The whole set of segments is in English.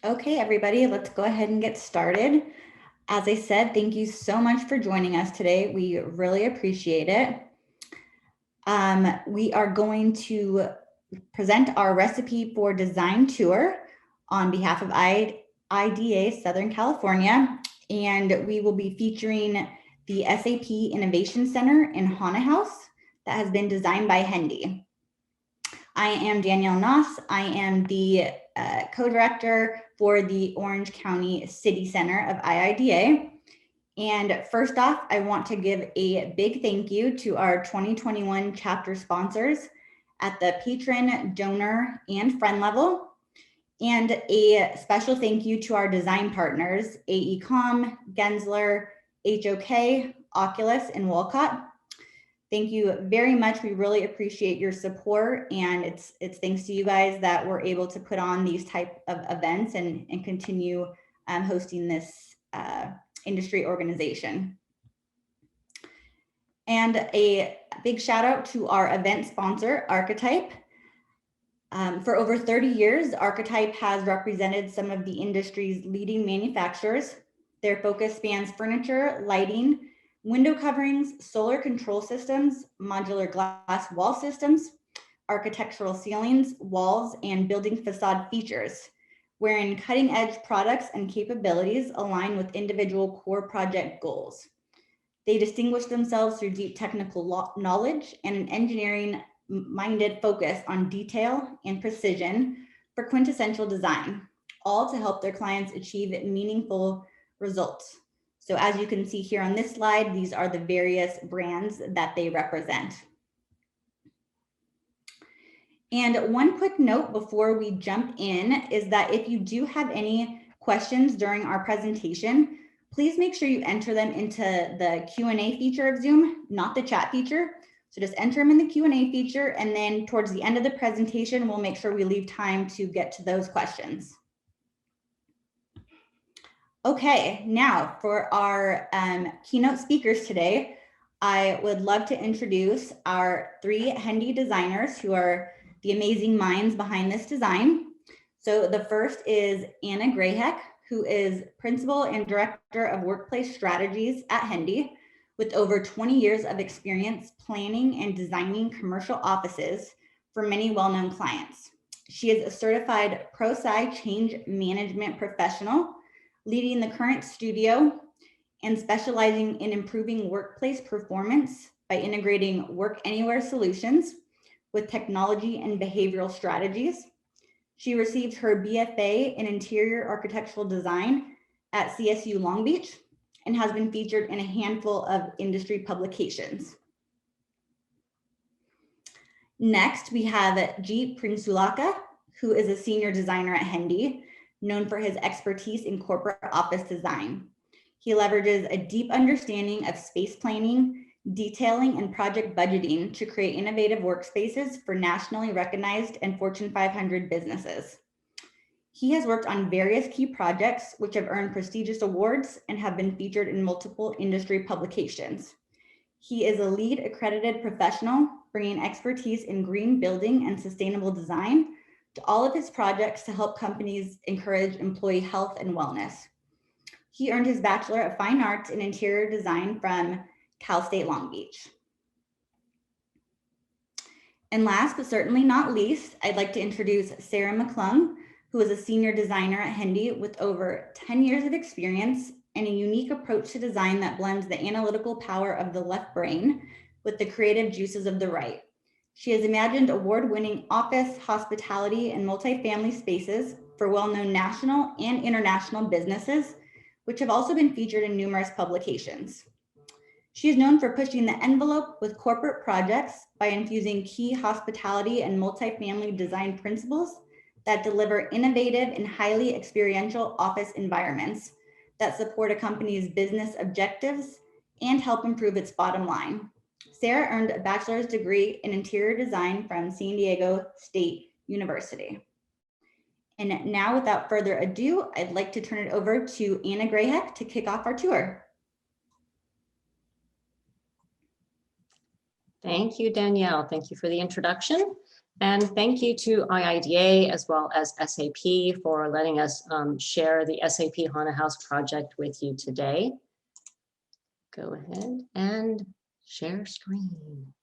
Okay, everybody, let's go ahead and get started. As I said, thank you so much for joining us today. We really appreciate it. We are going to present our recipe for design tour on behalf of IIDA Southern California, and we will be featuring the SAP Innovation Center in HanaHaus that has been designed by Hendy. I am Danielle Noss. I am the co-director for the Orange County City Center of IIDA. And first off, I want to give a big thank you to our 2021 chapter sponsors at the patron, donor, and friend level. And a special thank you to our design partners, AECOM, Gensler, HOK, Oculus, and Walcott. Thank you very much. We really appreciate your support, and it's thanks to you guys that we're able to put on these type of events and continue hosting this industry organization. And a big shout out to our event sponsor, Archetype. For over 30 years, Archetype has represented some of the industry's leading manufacturers. Their focus spans furniture, lighting, window coverings, solar control systems, modular glass wall systems, architectural ceilings, walls, and building facade features, wherein cutting-edge products and capabilities align with individual core project goals. They distinguish themselves through deep technical knowledge and an engineering-minded focus on detail and precision for quintessential design, all to help their clients achieve meaningful results. So as you can see here on this slide, these are the various brands that they represent. And one quick note before we jump in is that if you do have any questions during our presentation, please make sure you enter them into the Q&A feature of Zoom, not the chat feature. So just enter them in the Q&A feature, and then towards the end of the presentation, we'll make sure we leave time to get to those questions. Okay, now for our keynote speakers today, I would love to introduce our three Hendy designers who are the amazing minds behind this design. So the first is Anna Grayhek, who is Principal and Director of Workplace Strategies at Hendy, with over 20 years of experience planning and designing commercial offices for many well-known clients. She is a certified Pro-Sci change management professional, leading the current studio and specializing in improving workplace performance by integrating work anywhere solutions with technology and behavioral strategies. She received her BFA in interior architectural design at CSU Long Beach and has been featured in a handful of industry publications. Next, we have G. Pringsulaka, who is a senior designer at Hendy, known for his expertise in corporate office design. He leverages a deep understanding of space planning, detailing, and project budgeting to create innovative workspaces for nationally recognized and Fortune 500 businesses. He has worked on various key projects which have earned prestigious awards and have been featured in multiple industry publications. He is a LEED accredited professional, bringing expertise in green building and sustainable design to all of his projects to help companies encourage employee health and wellness. He earned his Bachelor of Fine Arts in Interior Design from Cal State Long Beach. And last but certainly not least, I'd like to introduce Sara McClung, who is a senior designer at Hendy with over 10 years of experience and a unique approach to design that blends the analytical power of the left brain with the creative juices of the right. She has imagined award-winning office, hospitality, and multifamily spaces for well-known national and international businesses, which have also been featured in numerous publications. She is known for pushing the envelope with corporate projects by infusing key hospitality and multifamily design principles that deliver innovative and highly experiential office environments that support a company's business objectives and help improve its bottom line. Sara earned a bachelor's degree in interior design from San Diego State University. And now, without further ado, I'd like to turn it over to Anna Grayhek to kick off our tour. Thank you, Danielle. Thank you for the introduction. And thank you to IIDA as well as SAP for letting us share the SAP HanaHaus project with you today. Go ahead and share screen.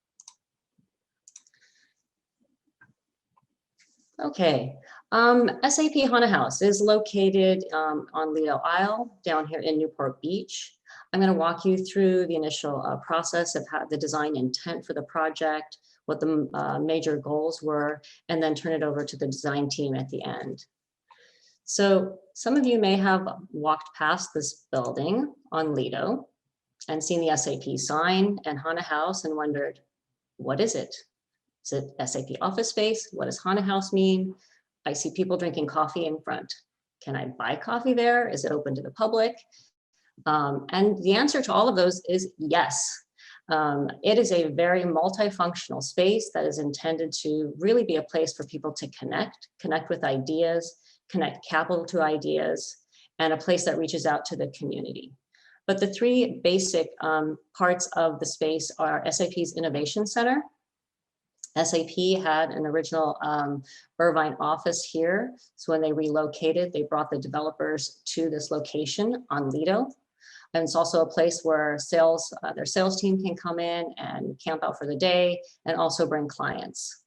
Okay, SAP HanaHaus is located on Lido Isle down here in Newport Beach. I'm going to walk you through the initial process of how the design intent for the project, what the major goals were, and then turn it over to the design team at the end. So some of you may have walked past this building on Lido and seen the SAP sign and HanaHaus and wondered, what is it? Is it SAP office space? What does HanaHaus mean? I see people drinking coffee in front. Can I buy coffee there? Is it open to the public? And the answer to all of those is yes. It is a very multifunctional space that is intended to really be a place for people to connect with ideas, connect capital to ideas, and a place that reaches out to the community. But the three basic parts of the space are SAP's Innovation Center. SAP had an original Irvine office here. So when they relocated, they brought the developers to this location on Lido. And it's also a place where their sales team can come in and camp out for the day and also bring clients.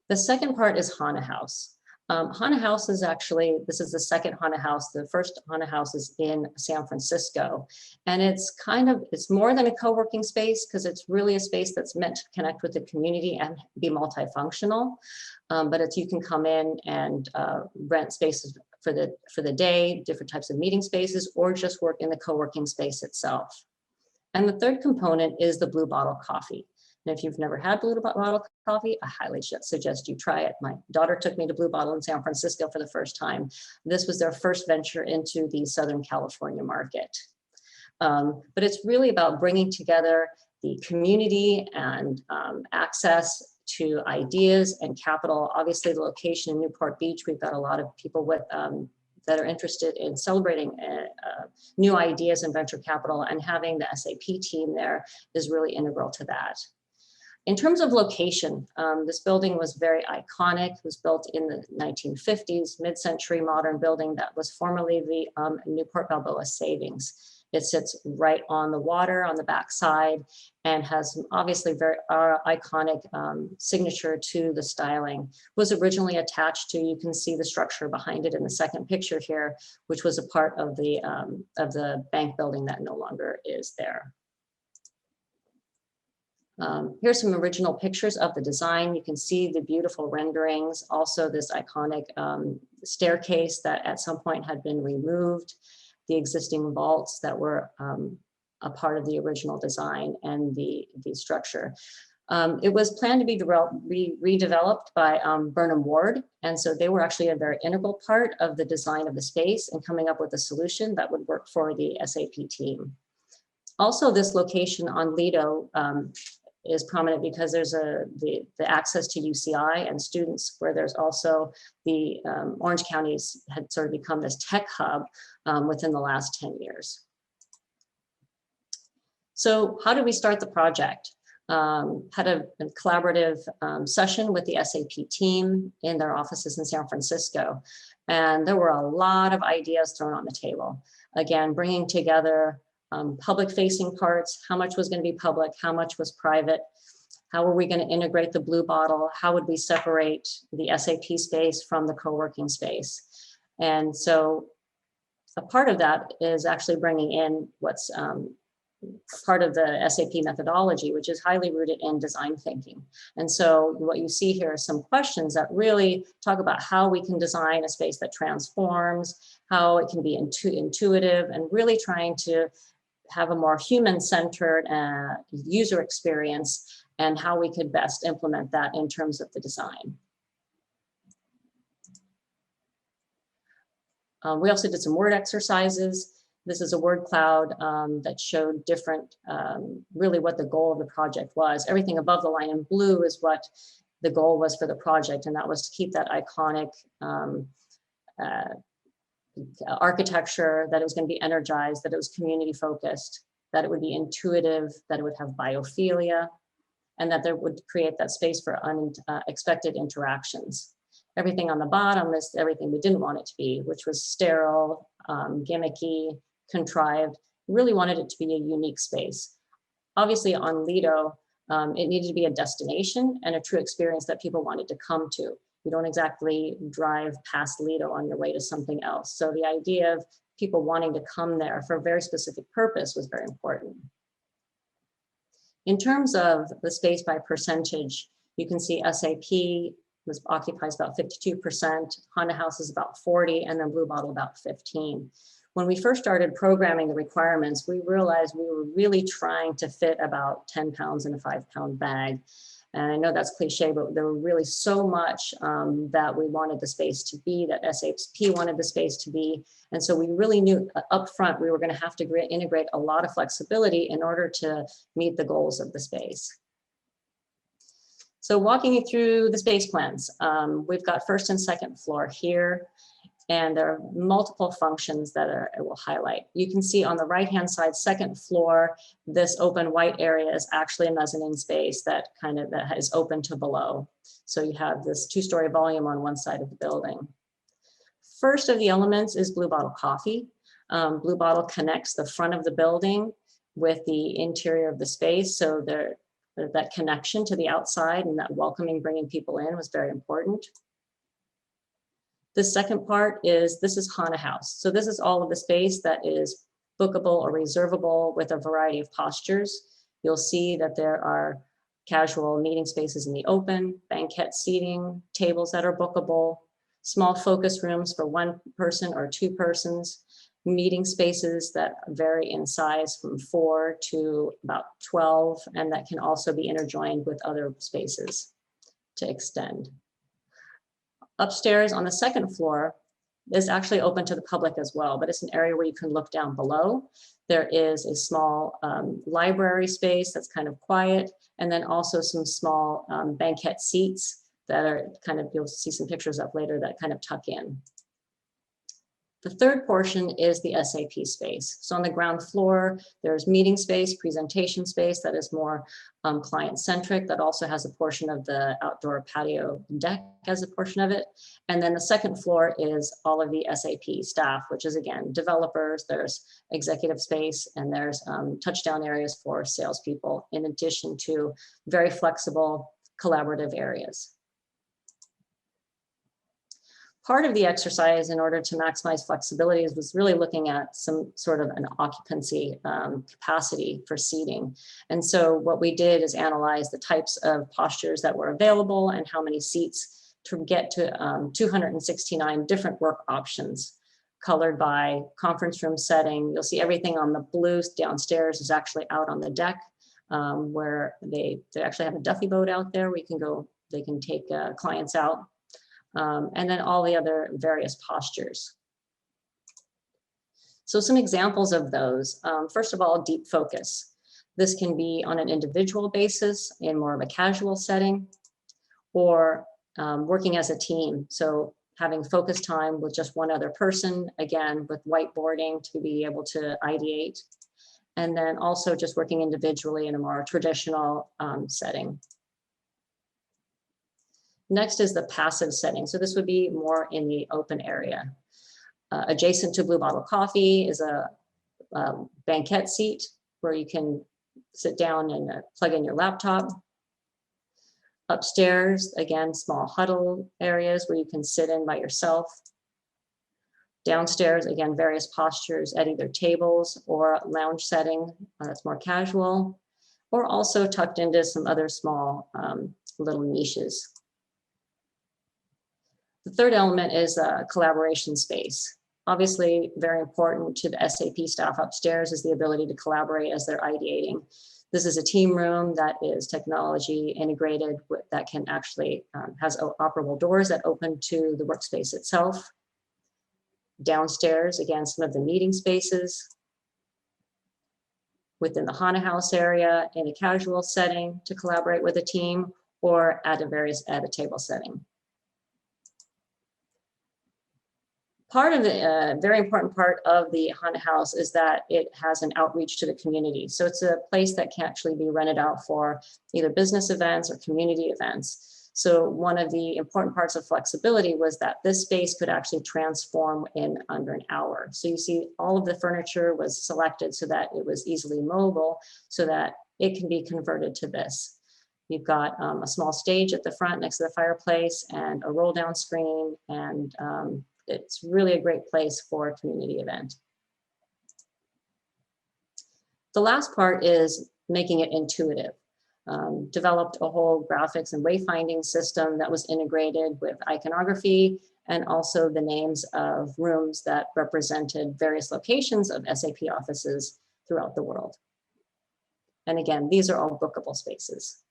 The second part is HanaHaus. HanaHaus is actually, this is the second HanaHaus. The first HanaHaus is in San Francisco. And it's more than a co-working space because it's really a space that's meant to connect with the community and be multifunctional. But you can come in and rent spaces for the day, different types of meeting spaces, or just work in the co-working space itself. And the third component is the Blue Bottle Coffee. And if you've never had Blue Bottle coffee, I highly suggest you try it. My daughter took me to Blue Bottle in San Francisco for the first time. This was their first venture into the Southern California market. But it's really about bringing together the community and access to ideas and capital. Obviously, the location in Newport Beach, we've got a lot of people with that are interested in celebrating new ideas and venture capital, and having the SAP team there is really integral to that. In terms of location, this building was very iconic. It was built in the 1950s, mid-century modern building that was formerly the Newport Balboa Savings. It sits right on the water on the back side and has obviously very iconic signature to the styling. Was originally attached to, you can see the structure behind it in the second picture here, which was a part of the bank building that no longer is there. Here's some original pictures of the design. You can see the beautiful renderings, also this iconic staircase that at some point had been removed, the existing vaults that were a part of the original design and the structure. It was planned to be redeveloped by Burnham Ward, and so they were actually a very integral part of the design of the space and coming up with a solution that would work for the SAP team. Also, this location on Lido is prominent because there's the access to UCI and students, where there's also the Orange Counties had sort of become this tech hub within the last 10 years. So how did we start the project? Had a collaborative session with the SAP team in their offices in San Francisco. And there were a lot of ideas thrown on the table. Again, bringing together public-facing parts, how much was going to be public, how much was private, how were we going to integrate the Blue Bottle, how would we separate the SAP space from the co-working space. And so a part of that is actually bringing in what's part of the SAP methodology, which is highly rooted in design thinking. And so what you see here are some questions that really talk about how we can design a space that transforms, how it can be intuitive, and really trying to have a more human-centered user experience, and how we could best implement that in terms of the design. We also did some word exercises. This is a word cloud that showed different, really what the goal of the project was. Everything above the line in blue is what the goal was for the project, and that was to keep that iconic architecture, that it was going to be energized, that it was community focused, that it would be intuitive, that it would have biophilia. and that there would create that space for unexpected interactions. Everything on the bottom is everything we didn't want it to be, which was sterile, gimmicky, contrived. We really wanted it to be a unique space. Obviously on Lido, it needed to be a destination and a true experience that people wanted to come to. You don't exactly drive past Lido on your way to something else. So the idea of people wanting to come there for a very specific purpose was very important. In terms of the space by percentage, you can see SAP occupies about 52%, HanaHaus is about 40%, and then Blue Bottle about 15%. When we first started programming the requirements, we realized we were really trying to fit about 10 pounds in a 5-pound bag. And I know that's cliche, but there were really so much that we wanted the space to be, that SAP wanted the space to be. And so we really knew up front we were going to have to integrate a lot of flexibility in order to meet the goals of the space. So walking you through the space plans, we've got first and second floor here. And there are multiple functions that I will highlight. You can see on the right-hand side, second floor, this open white area is actually a mezzanine space that is open to below. So you have this 2-story volume on one side of the building. First of the elements is Blue Bottle Coffee. Blue Bottle connects the front of the building with the interior of the space. So that connection to the outside and that welcoming, bringing people in was very important. The second part is, this is HanaHaus. So this is all of the space that is bookable or reservable with a variety of postures. You'll see that there are casual meeting spaces in the open, banquet seating, tables that are bookable, small focus rooms for 1 person or 2 persons, meeting spaces that vary in size from 4 to about 12, and that can also be interjoined with other spaces to extend. Upstairs on the second floor is actually open to the public as well, but it's an area where you can look down below. There is a small library space that's kind of quiet, and then also some small banquet seats that are you'll see some pictures of later, that kind of tuck in. The third portion is the SAP space. So on the ground floor, there's meeting space, presentation space that is more client-centric, that also has a portion of the outdoor patio deck as a portion of it. And then the second floor is all of the SAP staff, which is, again, developers, there's executive space, and there's touchdown areas for salespeople, in addition to very flexible collaborative areas. Part of the exercise in order to maximize flexibility was really looking at some sort of an occupancy capacity for seating. And so what we did is analyze the types of postures that were available and how many seats to get to 269 different work options, colored by conference room setting. You'll see everything on the blue downstairs is actually out on the deck, where they actually have a Duffy boat out there where you can go, they can take clients out. And then all the other various postures. So some examples of those, first of all, deep focus. This can be on an individual basis in more of a casual setting, or working as a team. So having focus time with just one other person, again, with whiteboarding to be able to ideate. And then also just working individually in a more traditional setting. Next is the passive setting. So this would be more in the open area. Adjacent to Blue Bottle Coffee is a banquet seat where you can sit down and plug in your laptop. Upstairs, again, small huddle areas where you can sit in by yourself. Downstairs, again, various postures at either tables or lounge setting that's more casual, or also tucked into some other small little niches. The third element is a collaboration space. Obviously, very important to the SAP staff upstairs is the ability to collaborate as they're ideating. This is a team room that is technology integrated that can actually has operable doors that open to the workspace itself. Downstairs, again, some of the meeting spaces. Within the HanaHaus area in a casual setting to collaborate with a team, or at a table setting. Part of the very important part of the HanaHaus is that it has an outreach to the community. So it's a place that can actually be rented out for either business events or community events. So one of the important parts of flexibility was that this space could actually transform in under an hour. So you see all of the furniture was selected so that it was easily mobile, so that it can be converted to this. You've got a small stage at the front next to the fireplace and a roll down screen, and it's really a great place for a community event. The last part is making it intuitive. Developed a whole graphics and wayfinding system that was integrated with iconography and also the names of rooms that represented various locations of SAP offices throughout the world. And again, these are all bookable spaces.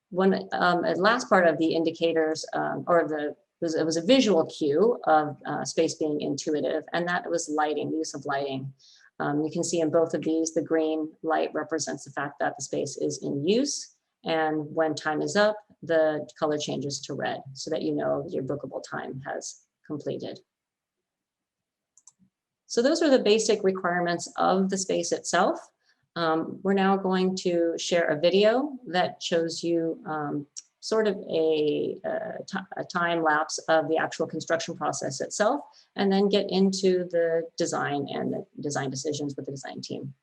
One last part of the indicators, it was a visual cue of space being intuitive, and that was lighting, use of lighting. You can see in both of these, the green light represents the fact that the space is in use, and when time is up, the color changes to red, so that you know your bookable time has completed. So those are the basic requirements of the space itself. We're now going to share a video that shows you sort of a time lapse of the actual construction process itself, and then get into the design and the design decisions with the design team.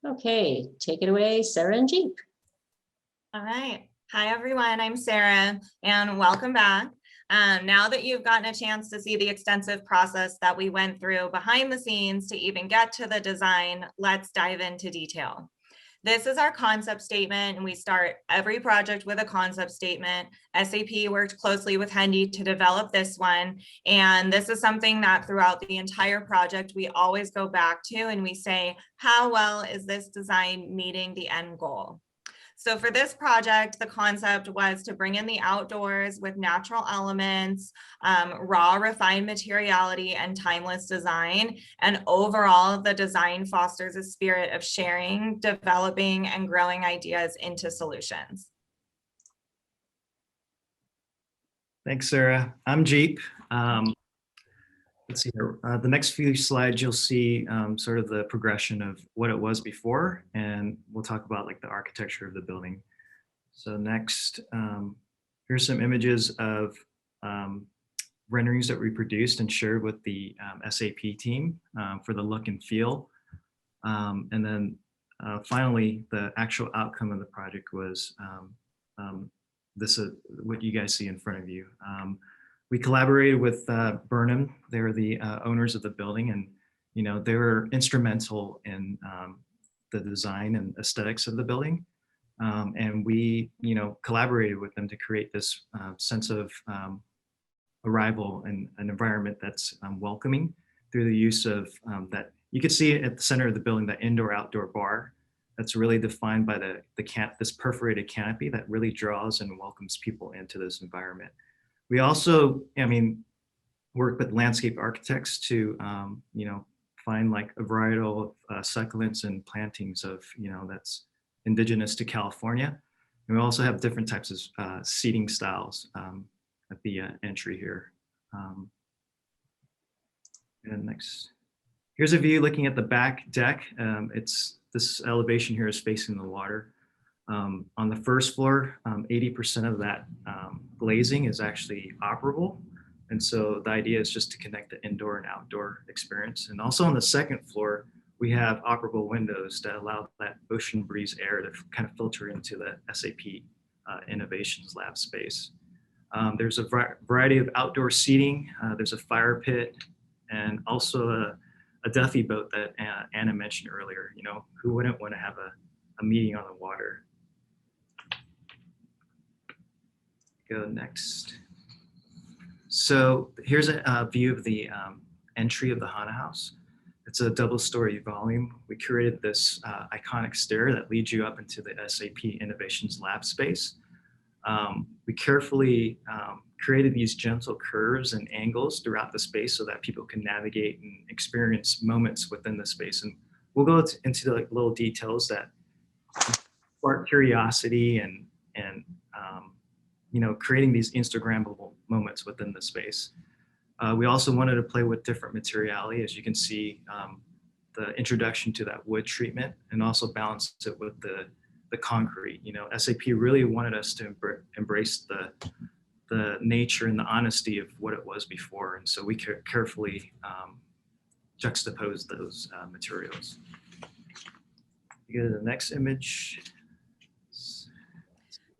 Okay, take it away, Sarah and Jeep. All right. Hi, everyone. I'm Sarah, and welcome back. Now that you've gotten a chance to see the extensive process that we went through behind the scenes to even get to the design, let's dive into detail. This is our concept statement, and we start every project with a concept statement. SAP worked closely with Hendy to develop this one, and this is something that throughout the entire project we always go back to, and we say, how well is this design meeting the end goal? So for this project, the concept was to bring in the outdoors with natural elements, raw, refined materiality, and timeless design. And overall, the design fosters a spirit of sharing, developing, and growing ideas into solutions. Thanks, Sarah. I'm Jeep. Let's see here. The next few slides, you'll see sort of the progression of what it was before, and we'll talk about like the architecture of the building. So next, here's some images of renderings that we produced and shared with the SAP team for the look and feel. And then finally, the actual outcome of the project was this is what you guys see in front of you. We collaborated with Burnham. They were the owners of the building, and they were instrumental in the design and aesthetics of the building. And we collaborated with them to create this sense of arrival and an environment that's welcoming through the use of that. You could see at the center of the building, that indoor-outdoor bar that's really defined by this perforated canopy that really draws and welcomes people into this environment. We also, work with landscape architects to, find like a variety of succulents and plantings of, that's indigenous to California. And we also have different types of seating styles at the entry here. And next, here's a view looking at the back deck. This elevation here is facing the water. On the first floor, 80% of that glazing is actually operable. And so the idea is just to connect the indoor and outdoor experience. And also on the second floor, we have operable windows that allow that ocean breeze air to kind of filter into the SAP Innovations Lab space. There's a variety of outdoor seating. There's a fire pit and also a Duffy boat that Anna mentioned earlier. You know, who wouldn't want to have a meeting on the water? Go next. So here's a view of the entry of the HanaHaus. It's a double-story volume. We curated this iconic stair that leads you up into the SAP Innovations Lab space. We carefully created these gentle curves and angles throughout the space so that people can navigate and experience moments within the space. And we'll go into the little details that spark curiosity and you know, creating these Instagrammable moments within the space. We also wanted to play with different materiality, as you can see, the introduction to that wood treatment, and also balance it with the concrete. You know, SAP really wanted us to embrace the nature and the honesty of what it was before, and so we carefully juxtapose those materials. You go to the next image.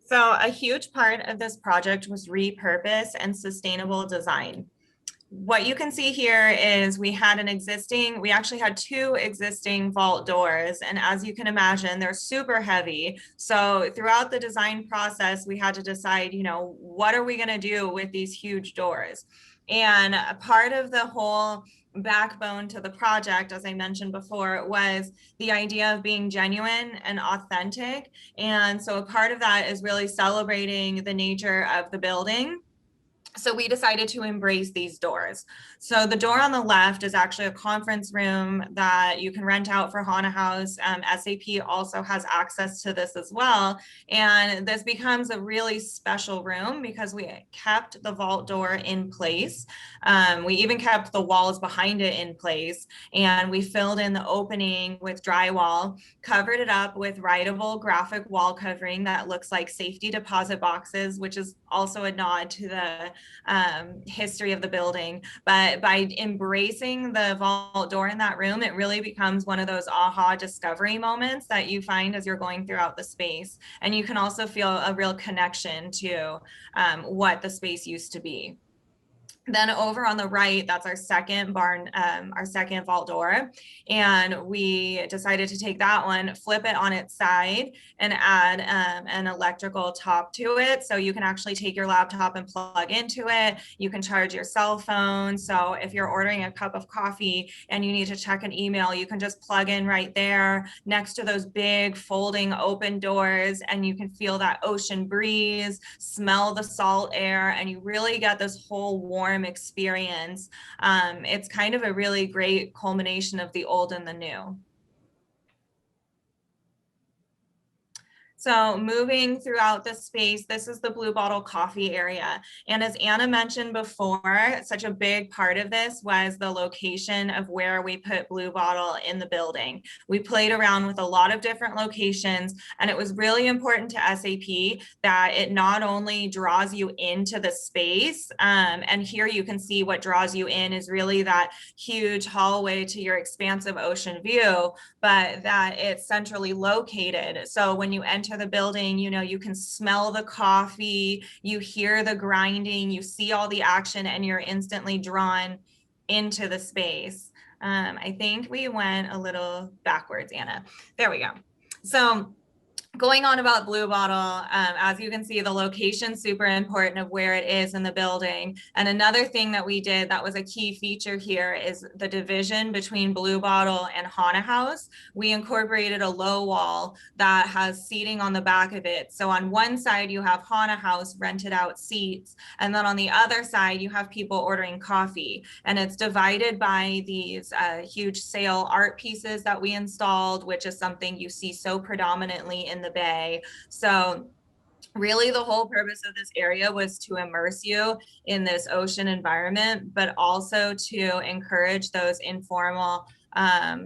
So a huge part of this project was repurpose and sustainable design. What you can see here is we actually had two existing vault doors. And as you can imagine, they're super heavy. So throughout the design process, we had to decide, you know, what are we going to do with these huge doors? And a part of the whole backbone to the project, as I mentioned before, was the idea of being genuine and authentic. And so a part of that is really celebrating the nature of the building. So we decided to embrace these doors. So the door on the left is actually a conference room that you can rent out for HanaHaus. SAP also has access to this as well. And this becomes a really special room because we kept the vault door in place. We even kept the walls behind it in place. And we filled in the opening with drywall, covered it up with writable graphic wall covering that looks like safety deposit boxes, which is also a nod to the history of the building. But by embracing the vault door in that room, it really becomes one of those aha discovery moments that you find as you're going throughout the space. And you can also feel a real connection to what the space used to be. Then over on the right, that's our second our second vault door. And we decided to take that one, flip it on its side, and add an electrical top to it. So you can actually take your laptop and plug into it. You can charge your cell phone. So if you're ordering a cup of coffee and you need to check an email, you can just plug in right there next to those big folding open doors, and you can feel that ocean breeze, smell the salt air, and you really get this whole warm experience. It's kind of a really great culmination of the old and the new. So moving throughout the space, this is the Blue Bottle coffee area. And as Anna mentioned before, such a big part of this was the location of where we put Blue Bottle in the building. We played around with a lot of different locations, and it was really important to SAP that it not only draws you into the space, and here you can see what draws you in is really that huge hallway to your expansive ocean view, but that it's centrally located. So when you enter the building, you know, you can smell the coffee, you hear the grinding, you see all the action, and you're instantly drawn into the space. I think we went a little backwards, Anna. There we go. So going on about Blue Bottle, as you can see, the location super important of where it is in the building. And another thing that we did that was a key feature here is the division between Blue Bottle and HanaHaus. We incorporated a low wall that has seating on the back of it. So on one side, you have HanaHaus rented out seats, and then on the other side, you have people ordering coffee. And it's divided by these huge sail art pieces that we installed, which is something you see so predominantly in the bay. So really the whole purpose of this area was to immerse you in this ocean environment, but also to encourage those informal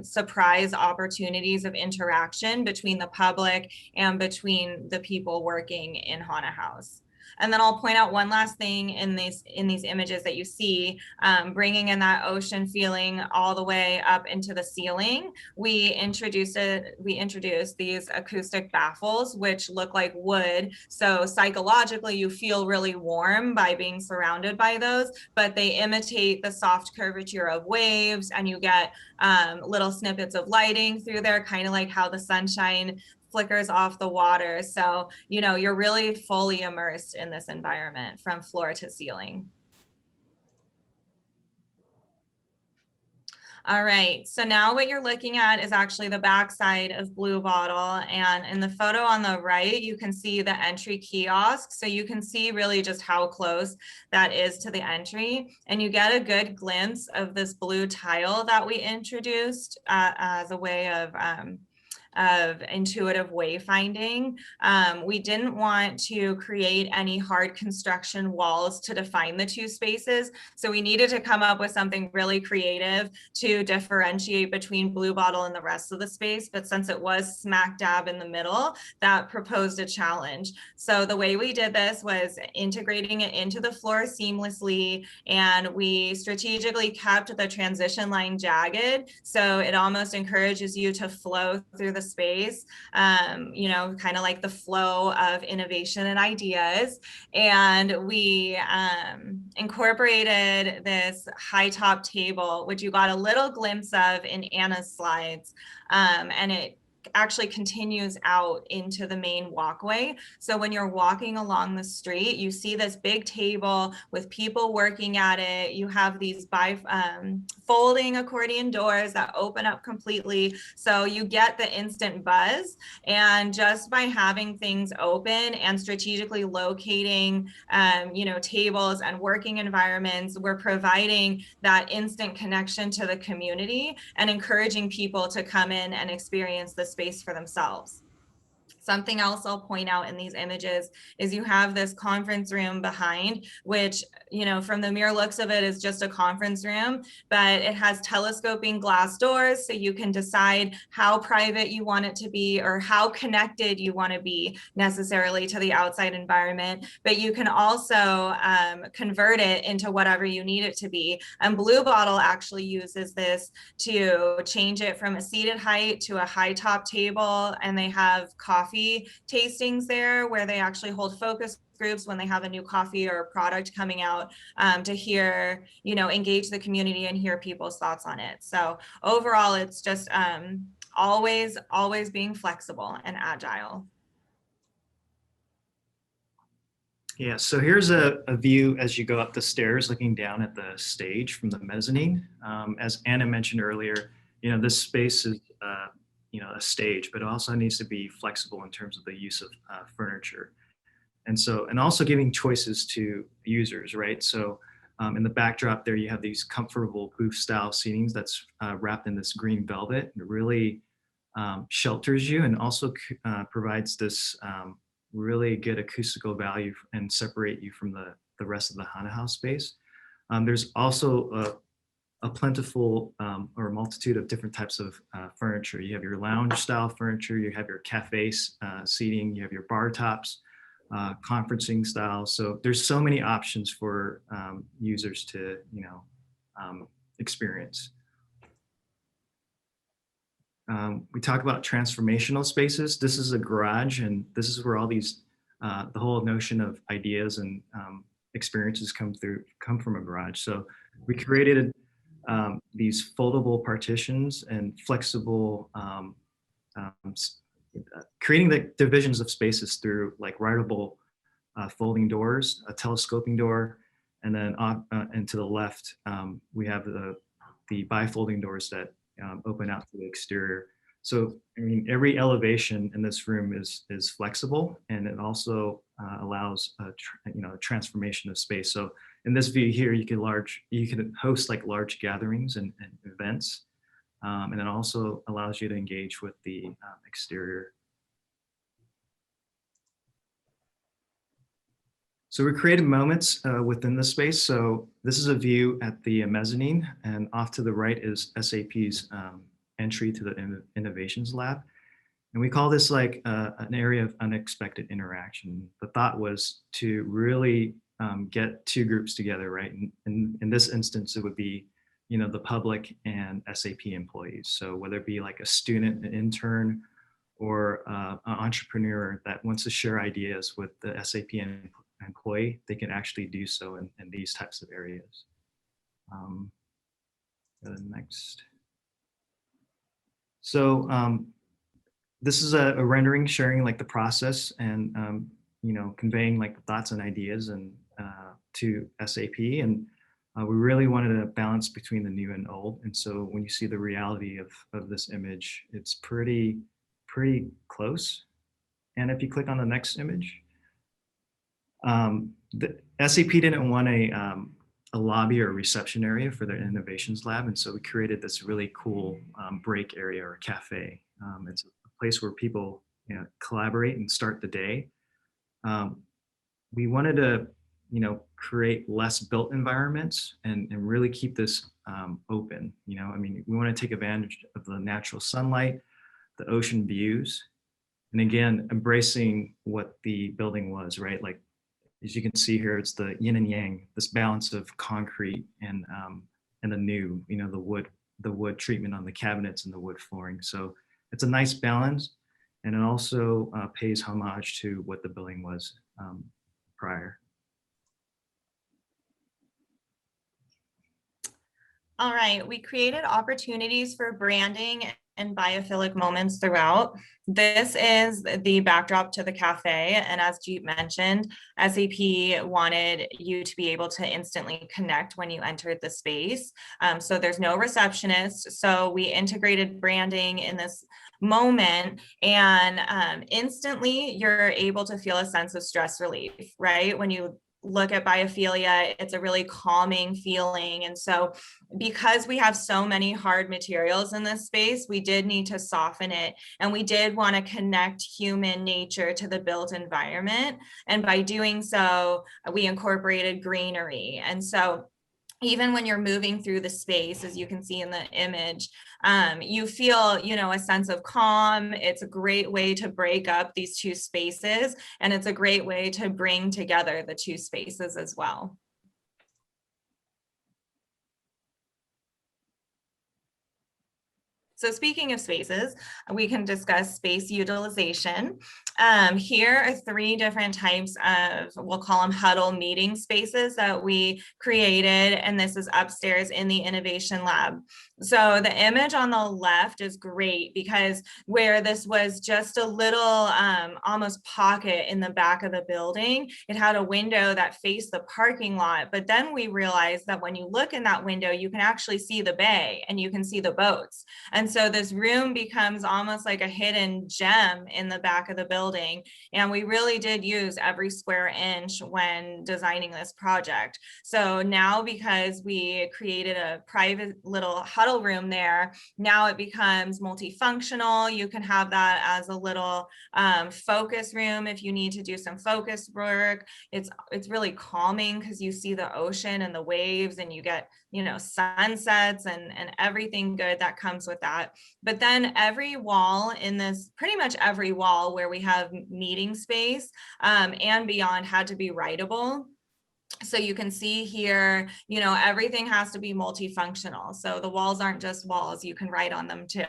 surprise opportunities of interaction between the public and between the people working in HanaHaus. And then I'll point out one last thing in these images that you see, bringing in that ocean feeling all the way up into the ceiling. We introduced these acoustic baffles, which look like wood. So psychologically, you feel really warm by being surrounded by those, but they imitate the soft curvature of waves, and you get little snippets of lighting through there, kind of like how the sunshine flickers off the water. So, you know, you're really fully immersed in this environment from floor to ceiling. All right, so now what you're looking at is actually the backside of Blue Bottle. And in the photo on the right, you can see the entry kiosk. So you can see really just how close that is to the entry. And you get a good glimpse of this blue tile that we introduced as a way of intuitive wayfinding. We didn't want to create any hard construction walls to define the two spaces. So we needed to come up with something really creative to differentiate between Blue Bottle and the rest of the space. But since it was smack dab in the middle, that proposed a challenge. So the way we did this was integrating it into the floor seamlessly, and we strategically kept the transition line jagged. So it almost encourages you to flow through the space, you know, kind of like the flow of innovation and ideas. And we incorporated this high top table, which you got a little glimpse of in Anna's slides. And it actually continues out into the main walkway. So when you're walking along the street, you see this big table with people working at it. You have these folding accordion doors that open up completely. So you get the instant buzz. And just by having things open and strategically locating, you know, tables and working environments, we're providing that instant connection to the community and encouraging people to come in and experience the space for themselves. Something else I'll point out in these images is you have this conference room behind, which, you know, from the mere looks of it is just a conference room, but it has telescoping glass doors, so you can decide how private you want it to be or how connected you want to be necessarily to the outside environment. But you can also convert it into whatever you need it to be. And Blue Bottle actually uses this to change it from a seated height to a high top table, and they have coffee tastings there where they actually hold focus groups when they have a new coffee or a product coming out, to hear, you know, engage the community and hear people's thoughts on it. So overall, it's just always being flexible and agile. Yeah, so here's a view as you go up the stairs looking down at the stage from the mezzanine. As Anna mentioned earlier, you know, this space is you know, a stage, but it also needs to be flexible in terms of the use of furniture. And also giving choices to users, right? So in the backdrop there, you have these comfortable booth style seatings that's wrapped in this green velvet. It really shelters you and also provides this really good acoustical value and separate you from the rest of the HanaHaus space. There's also a plentiful or a multitude of different types of furniture. You have your lounge style furniture, you have your cafe seating, you have your bar tops, conferencing style. So there's so many options for users to, you know, experience. We talk about transformational spaces. This is a garage, and this is where all these, the whole notion of ideas and experiences come from a garage. So we created these foldable partitions and flexible, creating the divisions of spaces through like rideable folding doors, a telescoping door, and then and to the left, we have the bifolding doors that open out to the exterior. So, I mean, every elevation in this room is flexible, and it also allows you know, a transformation of space. So in this view here, you can host like large gatherings and events, and it also allows you to engage with the exterior. So we created moments within the space. So this is a view at the mezzanine, and off to the right is SAP's entry to the Innovations Lab. And we call this like an area of unexpected interaction. The thought was to really get two groups together, right? And in this instance, it would be, you know, the public and SAP employees. So whether it be like a student, an intern, or an entrepreneur that wants to share ideas with the SAP employee, they can actually do so in these types of areas. Go to the next. So this is a rendering showing like the process and you know, conveying like the thoughts and ideas and to SAP, and we really wanted a balance between the new and old. And so when you see the reality of this image, it's pretty close. And if you click on the next image, the SAP didn't want a lobby or reception area for their innovations lab, and so we created this really cool break area or cafe. It's a place where people, you know, collaborate and start the day. We wanted to, you know, create less built environments and really keep this open. You know, I mean, we want to take advantage of the natural sunlight, the ocean views, and again, embracing what the building was, right? Like, as you can see here, it's the yin and yang, this balance of concrete and the new, you know, the wood treatment on the cabinets and the wood flooring. So it's a nice balance, and it also pays homage to what the building was prior. All right, we created opportunities for branding and biophilic moments throughout. This is the backdrop to the cafe. And as Jeep mentioned, SAP wanted you to be able to instantly connect when you entered the space. So there's no receptionist. So we integrated branding in this moment, and instantly you're able to feel a sense of stress relief, right? When you look at biophilia, it's a really calming feeling. And so because we have so many hard materials in this space, we did need to soften it. And we did want to connect human nature to the built environment. And by doing so, we incorporated greenery. And so even when you're moving through the space, as you can see in the image, you feel, you know, a sense of calm. It's a great way to break up these two spaces, and it's a great way to bring together the two spaces as well. So speaking of spaces, we can discuss space utilization. Here are three different types of, we'll call them huddle meeting spaces that we created, and this is upstairs in the innovation lab. So the image on the left is great because where this was just a little almost pocket in the back of the building, it had a window that faced the parking lot. But then we realized that when you look in that window, you can actually see the bay and you can see the boats. And so this room becomes almost like a hidden gem in the back of the building. And we really did use every square inch when designing this project. So now, because we created a private little huddle room there, now it becomes multifunctional. You can have that as a little focus room if you need to do some focus work. It's really calming because you see the ocean and the waves, and you get, you know, sunsets and everything good that comes with that. But then every wall in this, pretty much every wall where we have meeting space and beyond, had to be writable. So you can see here, you know, everything has to be multifunctional. So the walls aren't just walls, you can write on them too.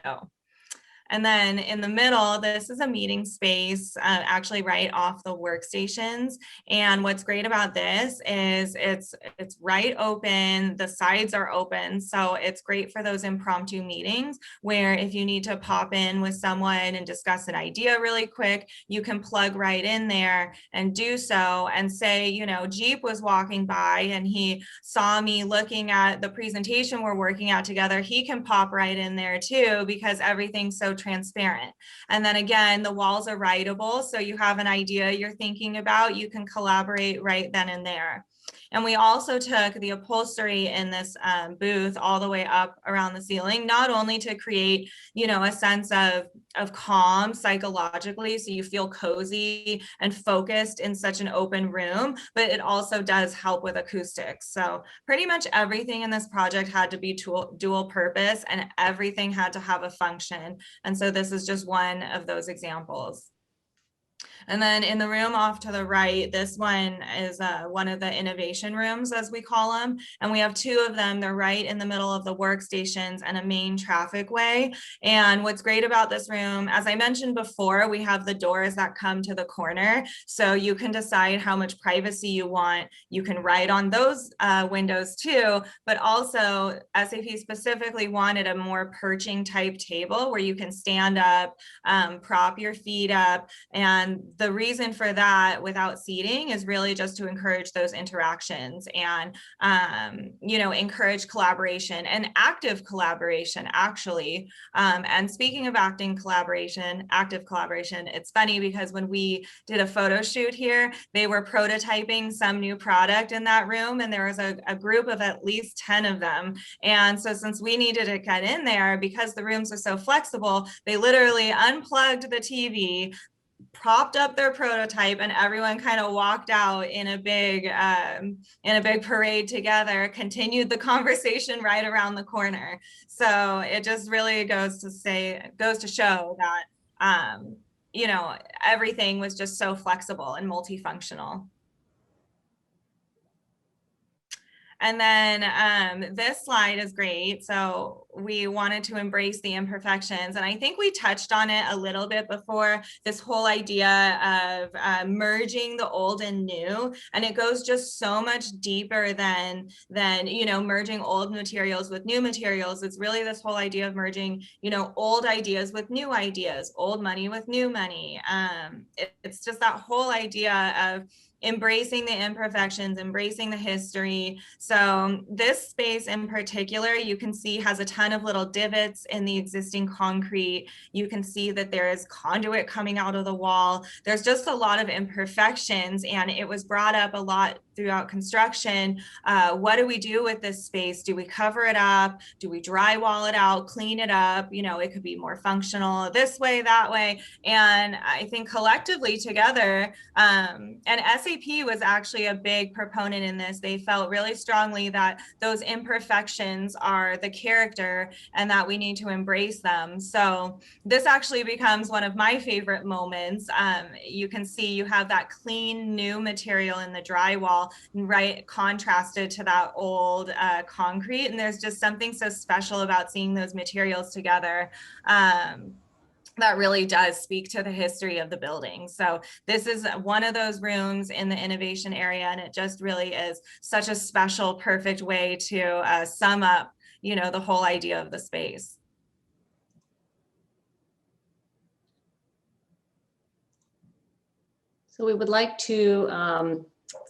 And then in the middle, this is a meeting space, actually right off the workstations. And what's great about this is it's right open, the sides are open. So it's great for those impromptu meetings where if you need to pop in with someone and discuss an idea really quick, you can plug right in there and do so, and say, you know, Jeep was walking by and he saw me looking at the presentation we're working at together. He can pop right in there too, because everything's so transparent. And then again, the walls are writable. So you have an idea you're thinking about, you can collaborate right then and there. And we also took the upholstery in this booth all the way up around the ceiling, not only to create, a sense of calm psychologically, so you feel cozy and focused in such an open room, but it also does help with acoustics. So pretty much everything in this project had to be dual purpose, and everything had to have a function. And so this is just one of those examples. And then in the room off to the right, this one is one of the innovation rooms, as we call them. And we have two of them. They're right in the middle of the workstations and a main traffic way. And what's great about this room, as I mentioned before, we have the doors that come to the corner. So you can decide how much privacy you want. You can write on those windows too, but also SAP specifically wanted a more perching type table where you can stand up, prop your feet up, and the reason for that without seating is really just to encourage those interactions and, encourage collaboration and active collaboration, actually. And speaking of active collaboration, it's funny because when we did a photo shoot here, they were prototyping some new product in that room, and there was a group of at least 10 of them. And so since we needed to get in there, because the rooms are so flexible, they literally unplugged the TV, propped up their prototype, and everyone kind of walked out in a big parade together, continued the conversation right around the corner. So it just really goes to show that everything was just so flexible and multifunctional. And then this slide is great. So we wanted to embrace the imperfections. And I think we touched on it a little bit before, this whole idea of merging the old and new. And it goes just so much deeper than merging old materials with new materials. It's really this whole idea of merging, old ideas with new ideas, old money with new money. It's just that whole idea of embracing the imperfections, embracing the history. So this space in particular, you can see has a ton of little divots in the existing concrete. You can see that there is conduit coming out of the wall. There's just a lot of imperfections, and it was brought up a lot throughout construction. What do we do with this space? Do we cover it up? Do we drywall it out, clean it up? It could be more functional this way, that way. And I think collectively together, and SAP was actually a big proponent in this. They felt really strongly that those imperfections are the character and that we need to embrace them. So this actually becomes one of my favorite moments. You can see you have that clean new material in the drywall, right, contrasted to that old concrete. And there's just something so special about seeing those materials together. That really does speak to the history of the building. So this is one of those rooms in the innovation area, and it just really is such a special, perfect way to sum up, the whole idea of the space. So we would like to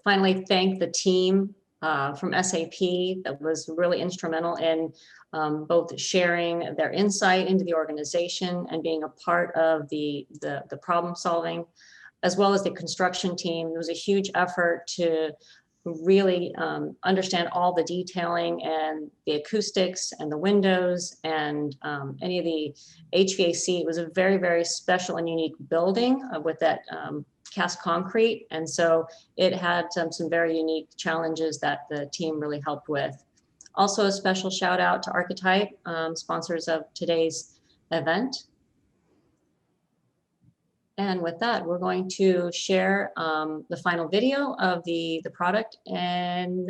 finally thank the team from SAP that was really instrumental in both sharing their insight into the organization and being a part of the problem solving, as well as the construction team. It was a huge effort to really understand all the detailing and the acoustics and the windows and any of the HVAC. It was a very, very special and unique building with that cast concrete. And so it had some very unique challenges that the team really helped with. Also a special shout out to Archetype, sponsors of today's event. And with that, we're going to share the final video of the product and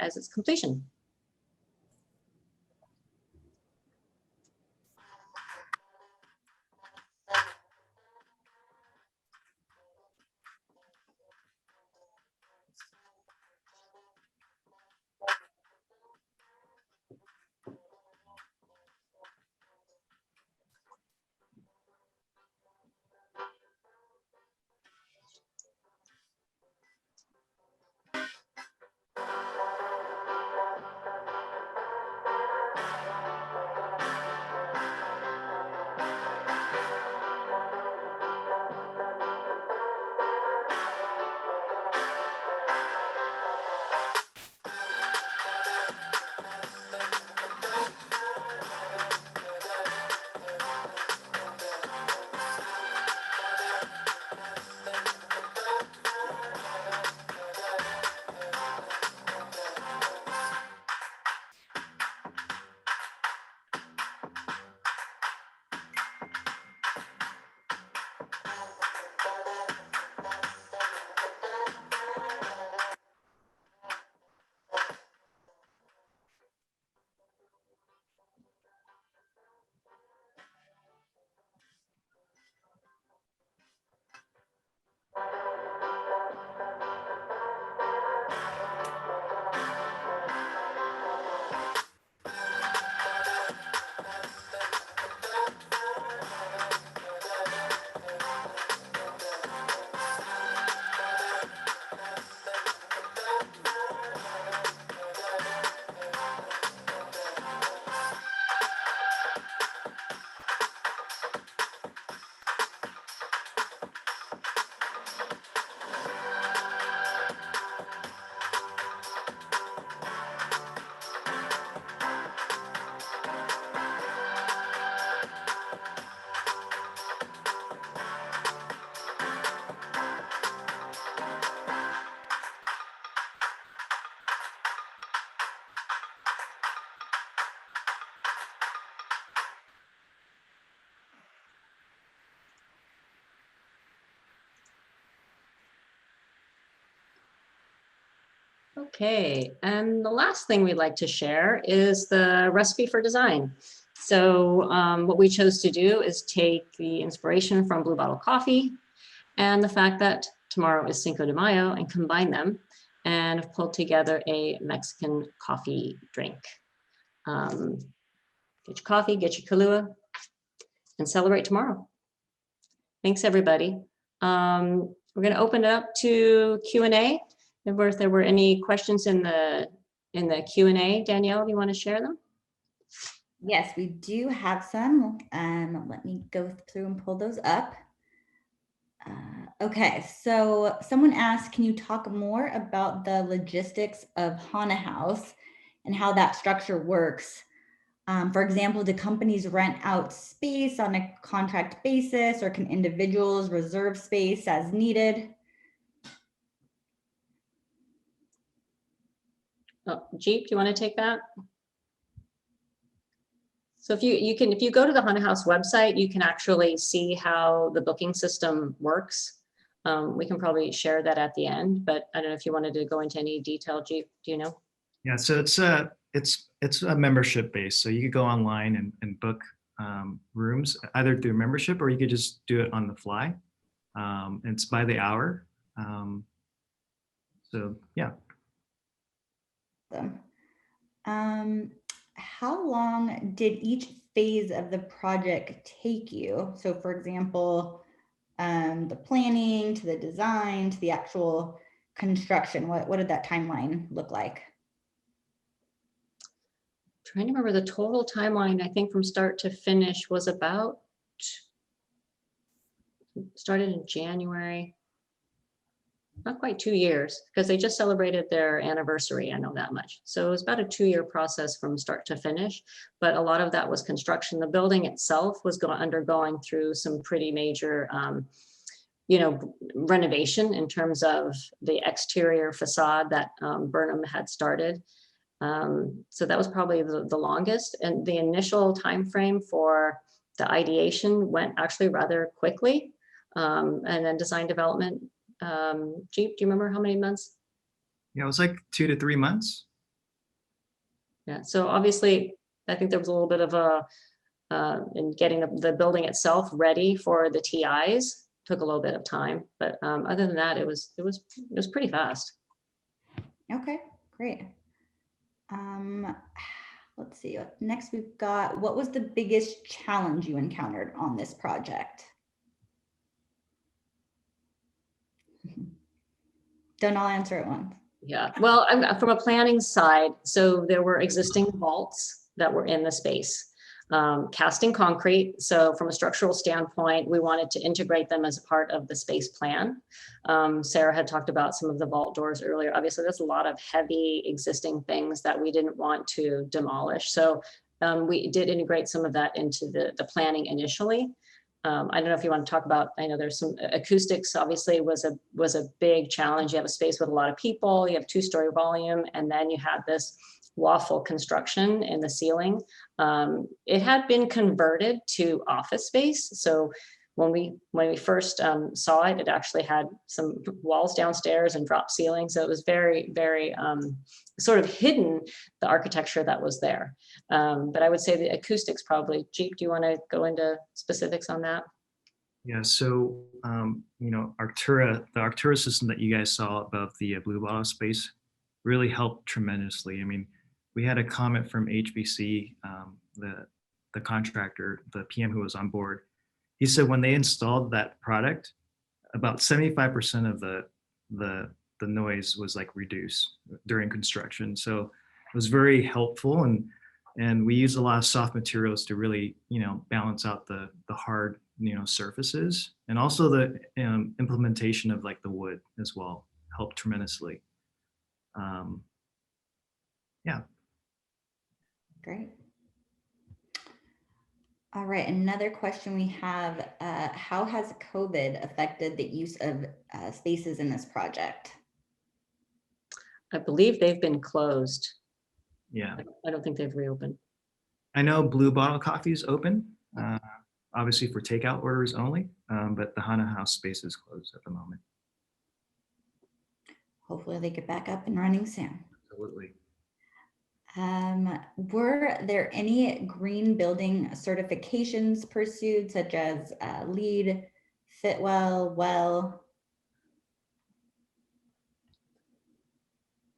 as its completion. Okay, and the last thing we'd like to share is the recipe for design. So what we chose to do is take the inspiration from Blue Bottle Coffee and the fact that tomorrow is Cinco de Mayo and combine them and have pulled together a Mexican coffee drink. Get your coffee, get your Kahlua, and celebrate tomorrow. Thanks, everybody. We're going to open it up to Q&A. If there were any questions in the Q&A, Danielle, do you want to share them? Yes, we do have some. Let me go through and pull those up. Okay, so someone asked, can you talk more about the logistics of HanaHaus and how that structure works? For example, do companies rent out space on a contract basis, or can individuals reserve space as needed? Oh, Jeep, do you want to take that? So if you go to the HanaHaus website, you can actually see how the booking system works. We can probably share that at the end, but I don't know if you wanted to go into any detail, Jeep, do you know? Yeah, so it's a membership base. So you could go online and book rooms either through membership, or you could just do it on the fly. It's by the hour. So yeah. How long did each phase of the project take you? So for example, the planning to the design to the actual construction, what did that timeline look like? Trying to remember the total timeline, I think from start to finish was about, started in January, not quite 2 years, because they just celebrated their anniversary, I know that much. So it was about a 2-year process from start to finish, but a lot of that was construction. The building itself was undergoing through some pretty major renovation in terms of the exterior facade that Burnham had started. So that was probably the longest, and the initial time frame for the ideation went actually rather quickly, and then design development. Jeep, do you remember how many months? Yeah, it was like 2 to 3 months. Yeah, so obviously I think there was a little bit of in getting the building itself ready for the TIs took a little bit of time, but other than that, it was pretty fast. Okay, great. Let's see. Next, we've got, what was the biggest challenge you encountered on this project? Don't all answer at once. Yeah, well, I'm from a planning side, so there were existing vaults that were in the space, casting concrete. So from a structural standpoint, we wanted to integrate them as a part of the space plan. Sarah had talked about some of the vault doors earlier. Obviously, there's a lot of heavy existing things that we didn't want to demolish. So we did integrate some of that into the planning initially. I don't know if you want to talk about, I know there's some acoustics, obviously was a big challenge. You have a space with a lot of people, you have 2-story volume, and then you had this waffle construction in the ceiling. It had been converted to office space. So when we first saw it, it actually had some walls downstairs and drop ceiling. So it was very, very sort of hidden, the architecture that was there. But I would say the acoustics probably. Jeep, do you want to go into specifics on that? Yeah, so Arctura, the Arctura system that you guys saw above the Blue Bottle space really helped tremendously. I mean, we had a comment from HBC, the contractor, the PM who was on board. He said when they installed that product, about 75% of the noise was like reduced during construction. So it was very helpful, and we used a lot of soft materials to really balance out the hard surfaces, and also the implementation of like the wood as well helped tremendously. Yeah. Great. All right, another question we have, how has COVID affected the use of spaces in this project? I believe they've been closed. Yeah. I don't think they've reopened. I know Blue Bottle Coffee is open, obviously for takeout orders only, but the HanaHaus space is closed at the moment. hopefully they get back up and running soon. Absolutely. Were there any green building certifications pursued, such as LEED, Fitwell, WELL?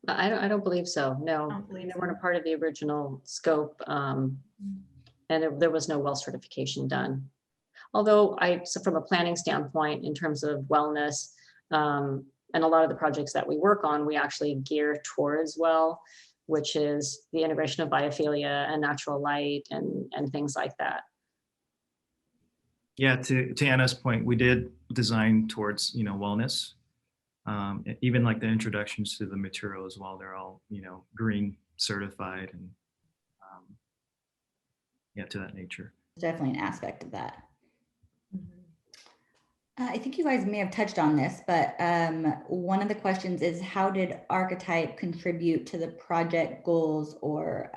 I don't believe so. No, Don't believe they so. weren't a part of the original scope. And there was no well certification done. Although so from a planning standpoint, in terms of wellness, and a lot of the projects that we work on, we actually gear towards well, which is the integration of biophilia and natural light and things like that. Yeah, to Anna's point, we did design towards, wellness. Even like the introductions to the material as well, they're all, green certified and yeah, to that nature. Definitely an aspect of that. Mhm. I think you guys may have touched on this, but one of the questions is, how did archetype contribute to the project goals or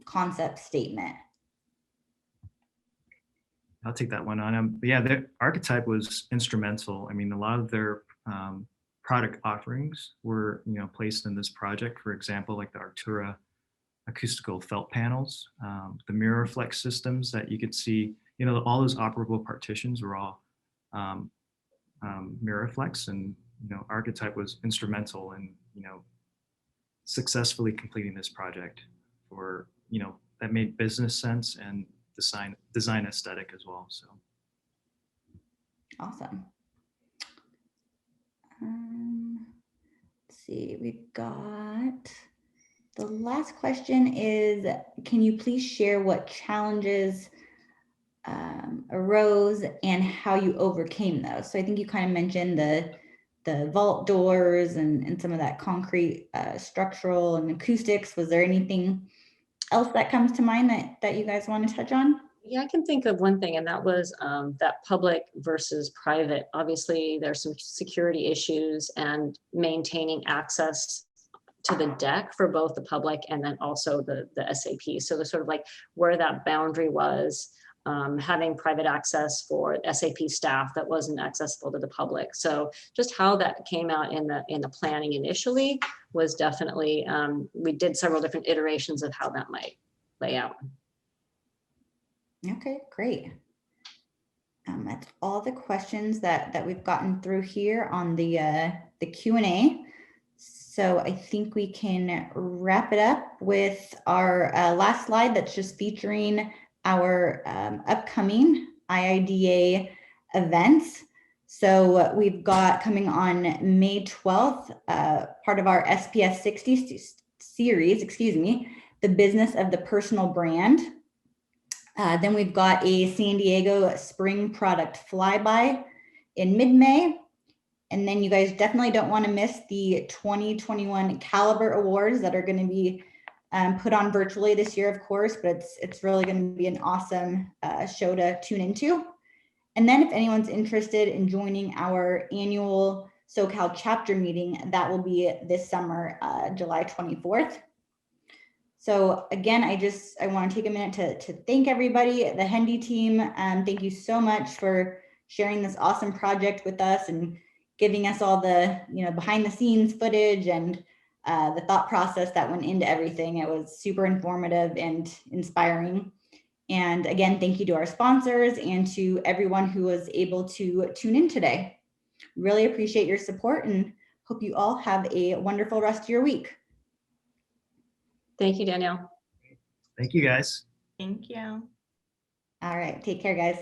concept statement? I'll take that one on. Yeah, the archetype was instrumental. I mean, a lot of their product offerings were, placed in this project. For example, like the Artura acoustical felt panels, the MirrorFlex systems that you could see, all those operable partitions were all MirrorFlex, and archetype was instrumental in successfully completing this project for that made business sense and design aesthetic as well. So Awesome. Let's see, we've got the last question is, can you please share what challenges arose and how you overcame those? So I think you kind of mentioned the vault doors and some of that concrete structural and acoustics. Was there anything else that comes to mind that you guys want to touch on? Yeah, I can think of one thing, and that was that public versus private. Obviously, there's some security issues and maintaining access to the deck for both the public and then also the SAP. So the sort of like where that boundary was, having private access for SAP staff that wasn't accessible to the public. So just how that came out in the planning initially was definitely, we did several different iterations of how that might lay out. Okay, great. That's all the questions that we've gotten through here on the Q&A. So I think we can wrap it up with our last slide that's just featuring our upcoming IIDA events. So we've got coming on May 12th, part of our SPS 60 series, the business of the personal brand. Then we've got a San Diego spring product flyby in mid-May. And then you guys definitely don't want to miss the 2021 Caliber Awards that are going to be put on virtually this year, of course, but it's really going to be an awesome show to tune into. And then if anyone's interested in joining our annual SoCal chapter meeting, that will be this summer, July 24th. So again, I want to take a minute to thank everybody, the Hendy team. Thank you so much for sharing this awesome project with us and giving us all the behind the scenes footage and the thought process that went into everything. It was super informative and inspiring. And again, thank you to our sponsors and to everyone who was able to tune in today. Really appreciate your support and hope you all have a wonderful rest of your week. Thank you, Danielle. thank you guys. Thank you. All right, take care, guys.